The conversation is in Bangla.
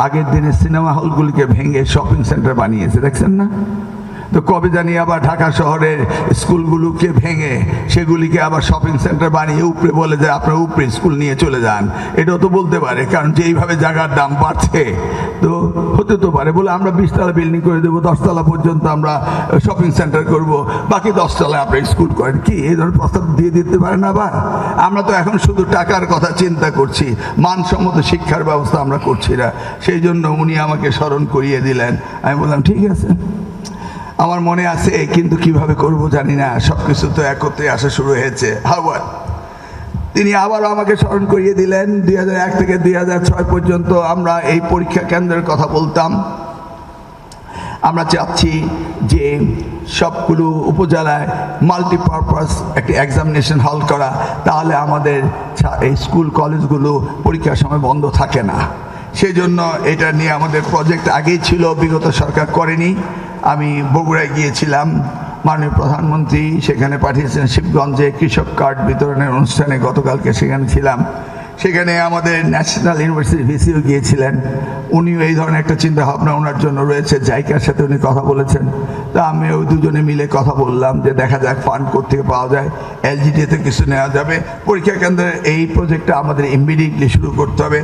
আগের দিনে সিনেমা হলগুলিকে ভেঙে শপিং সেন্টার বানিয়েছে, দেখছেন না? তো কবে জানি আবার ঢাকা শহরের স্কুলগুলোকে ভেঙে সেগুলিকে আবার শপিং সেন্টার বানিয়ে উপরে বলে যে আপনার উপরে স্কুল নিয়ে চলে যান। এটাও তো বলতে পারে, কারণ যে এইভাবে জায়গার দাম বাড়ছে তো হতে তো পারে বলে আমরা 20 তলা বিল্ডিং করে দেবো, 10 তলা পর্যন্ত আমরা শপিং সেন্টার করব, বাকি 10 তলায় আপনার স্কুল করেন। কি এই ধরনের প্রস্তাব দিয়ে দিতে পারেন? আবার আমরা তো এখন শুধু টাকার কথা চিন্তা করছি, মানসম্মত শিক্ষার ব্যবস্থা আমরা করছি না। সেই জন্য উনি আমাকে স্মরণ করিয়ে দিলেন। আমি বললাম ঠিক আছে, আমার মনে আছে, কিন্তু কিভাবে করব জানি না, সবকিছু তো একত্রে আসা শুরু হয়েছে। আবার তিনি আবারও আমাকে স্মরণ করিয়ে দিলেন 2001 থেকে 2006 পর্যন্ত আমরা এই পরীক্ষা কেন্দ্রের কথা বলতাম। আমরা চাচ্ছি যে সবগুলো উপজেলায় মাল্টিপারপাস একটি এক্সামিনেশন হল করা, তাহলে আমাদের এই স্কুল কলেজগুলো পরীক্ষার সময় বন্ধ থাকে না। সেই জন্য এটা নিয়ে আমাদের প্রজেক্ট আগেই ছিল, বিগত সরকার করেনি। আমি বগুড়ায় গিয়েছিলাম, মাননীয় প্রধানমন্ত্রী সেখানে পাঠিয়েছেন শিবগঞ্জে কৃষক কার্ড বিতরণের অনুষ্ঠানে, গতকালকে সেখানে ছিলাম। সেখানে আমাদের ন্যাশনাল ইউনিভার্সিটি ভিসিও গিয়েছিলেন, উনিও এই ধরনের একটা চিন্তা ভাবনা ওনার জন্য রয়েছে, জাইকার সাথে উনি কথা বলেছেন। তা আমি ওই দুজনে মিলে কথা বললাম যে দেখা যাক ফান্ড কোত্থেকে পাওয়া যায়, এলজিডিতে কিছু নেওয়া যাবে। পরীক্ষা কেন্দ্রের এই প্রজেক্টটা আমাদের ইমিডিয়েটলি শুরু করতে হবে।